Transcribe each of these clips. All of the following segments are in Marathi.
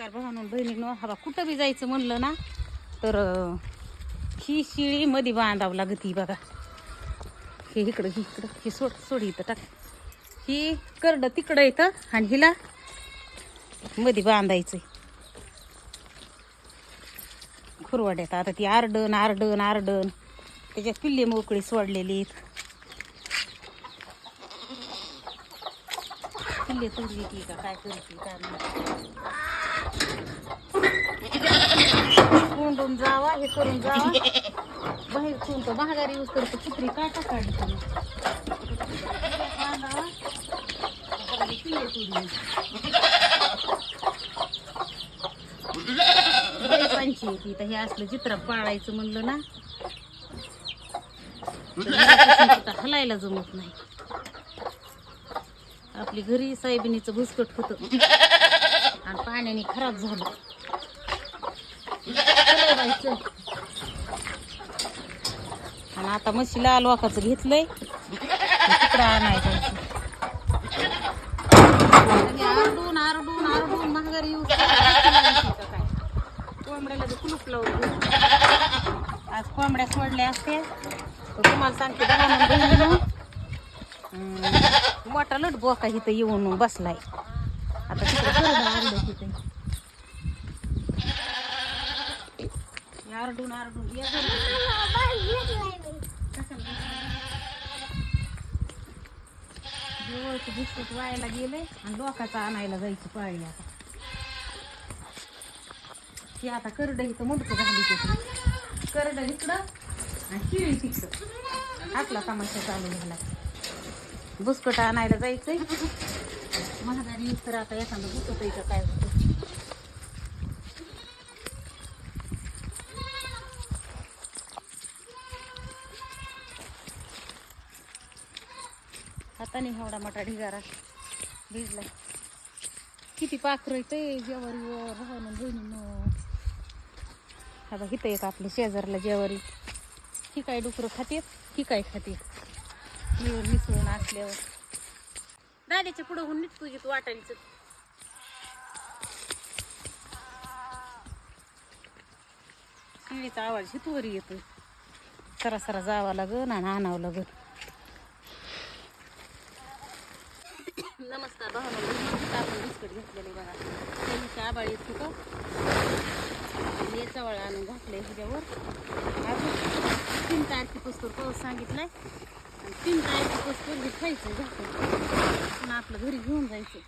नमस्कार भावांनो बहिणींनो. हवा कुठं बी जायचं म्हणलं ना तर ही शिळी मध्ये बांधावं लागती बघा. हे इकडं ही सोड इथं टाक. ही करड तिकडं येतं आणि हिला मध्ये बांधायचंय खुरवाड्यात. आता ती आरडण त्याच्यात पिल्ले मोकळी सोडलेली पिल्ले तुरली ती का काय करते काय कोंडून जावा हे करून जावा बाहेर कोणतं महागारी यूज करतो कुत्री काटा काढली पिल्ले तुरली पंची होती. तर हे असलं चित्र पाळायचं म्हणलं ना हलायला जमत नाही. आपली घरी साहेबिनीचं भुसकट होतं आणि पाण्याने खराब झालं. आणि आता मशी लाल वाकाचं घेतलंय तिकडं आणायचं. आरडून महागारी यूज काय कोंबड्याला कुलूप लावून आज कोंबड्या सोडल्या असते तर तुम्हाला सांगते मोठा लट बोका इथं येऊन बसलाय. आता तिकडे आरडून जवळचं बिस्कुट व्हायला गेलंय आणि लोकांचा आणायला जायची पाळी. आता ती आता करड इथं मुडकं झाली त्याची करड इकडं आणि शिळी तिकडं असला तमाशा चालू झाला. बुसकट आणायला जायचंय महागारी तर आता एखादं बुसकट इथं काय होतं. हाताने एवढा मोठा ढिगारा भिजला. किती पाखरं येते जेवारीवर राहून बहिणीनं. आता इथं एक आपल्या शेजारला जेवारी ही काय डुकरं खातेत ही काय खातेत मिळून मिसळून असल्यावर. दाद्याच्या पुढं होऊन नीट तुझी तू वाटायचं. शिळीचा आवाज हितवरी येतोय. सरासरा जावं लागन आणि आणावं लागन. नमस्कार भावांनो. आपण बिस्कट घेतलेले बघा. त्यांची आबाळ येत होतं हे चवळ आणून घातलंय ह्याच्यावर. अजून 3 तारखेपासून पाऊस सांगितलाय आणि 3 तारखेपासून हे खायचं घातलं आपलं घरी घेऊन जायचं.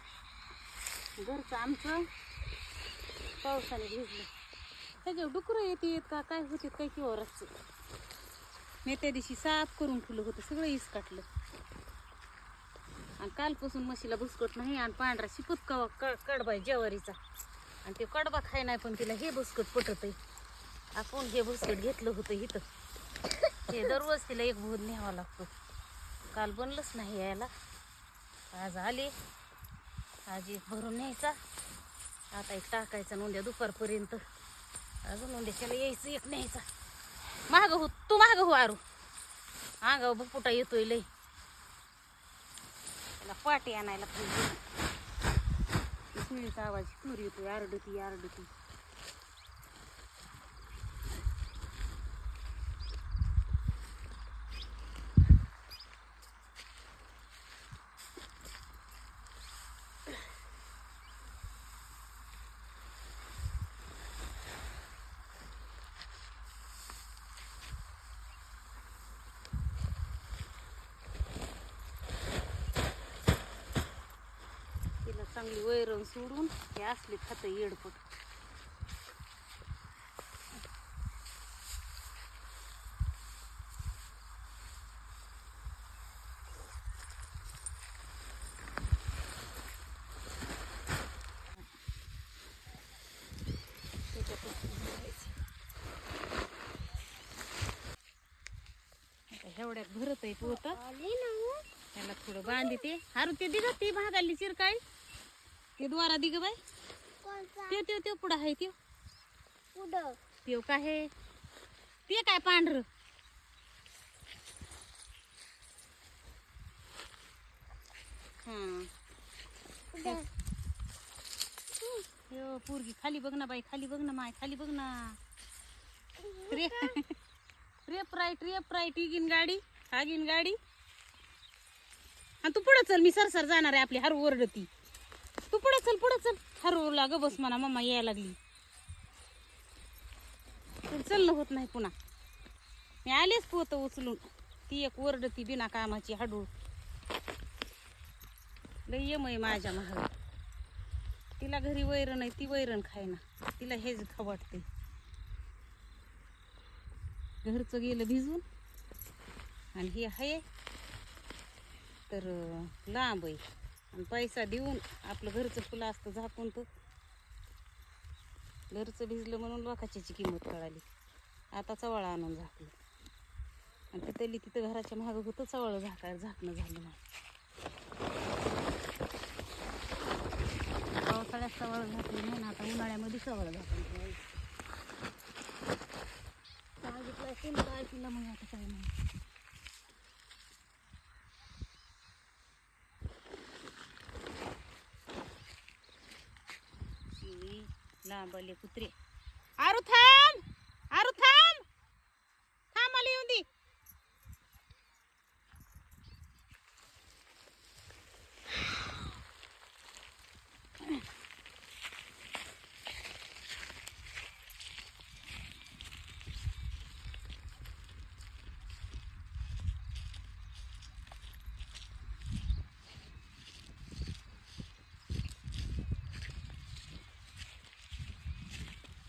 घरचं आमचं पावसाने भिजलं. त्याच्यावर डुकरं येते का काय होते काय किंवा रचचं. मी त्या दिवशी साफ करून ठेवलं होतं सगळं इसकाटलं. आणि कालपासून म्हशीला बुसकट नाही आणि पांढरा शिपत कडबाय जेवारीचा आणि ते कडबा खाय नाही पण तिला हे बुसकट पटत आहे. आपण हे बुसकट घेतलं होतं इथं. हे दररोज तिला एक भूत न्यावा लागतो. काल बनलंच नाही यायला. आज आले. आज एक भरून न्यायचा. आता एक टाकायचा नोंद्या दुपारपर्यंत. अजून नोंद्याच्याला यायचं एक न्यायचा. महाग हो तू महाग हो आरू अंगाव बुपुटा येतोय लय. पाटी आणायला पाहिजे. सुळीचा आवाज टूर येतोय आरडती. चांगली वैरण सोडून हे असले खात येडपट. एवढ्यात भरत आहे पोत. त्याला थोडं बांधते. हारू ते दिग ती महागाली चिरकाळी ते द्वारा दिग बाई. ते पुढं आहे ते काय आहे ते काय पांढर यो पोरगी खाली बघ ना बाई, खाली बघ ना माय, खाली बघ ना. रेप राईट इगिन गाडी, आगिन गाडी. आणि तू पुढं चल, मी सरसर जाणार आहे. आपली हरू ओरडती. तू पुढं चल हरवला ग बस म्हणा, मम्मा यायला लागली. चलणं होत नाही पुन्हा. मी आलेच पोत उचलून. ती एक ओरडती बिना कामाची हाडू. लय यम आहे माझ्या महाग. तिला घरी वैरण नाही, ती वैरण खायना. तिला हेच खवटते. घरचं गेलं भिजून आणि हे आहे तर लांब आहे. आणि पैसा देऊन आपलं घरचं फुलं असतं झाकून, तो घरचं भिजलं म्हणून लोकाच्याची किंमत कळाली. आता चवळा आणून झाकलं आणि तिथं घराच्या मागं होतं चवळं झाकणं झालं नाही. पावसाळ्यात चवळ झाकली नाही ना, आता उन्हाळ्यामध्ये चवळ झाकून सांगितलं असेल काय तिला, मग आता काय नाही. शिळी लांब आले कुत्रे. आरू थांब, आरू थांब, थांब मला येऊन दे.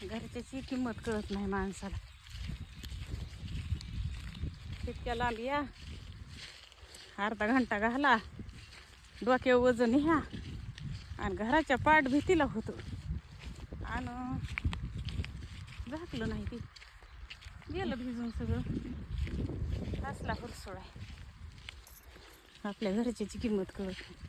घरच्याची किंमत कळत नाही माणसाला. इतक्या लांब या, अर्धा घंटा घाला, डोक्यावर वजन ह्या आणि घराच्या पाठ भीतीला होतो आणि झाकलं नाही. ती गेलं भिजून सगळं. असला फरसोड आहे. आपल्या घरच्याची किंमत कळत नाही.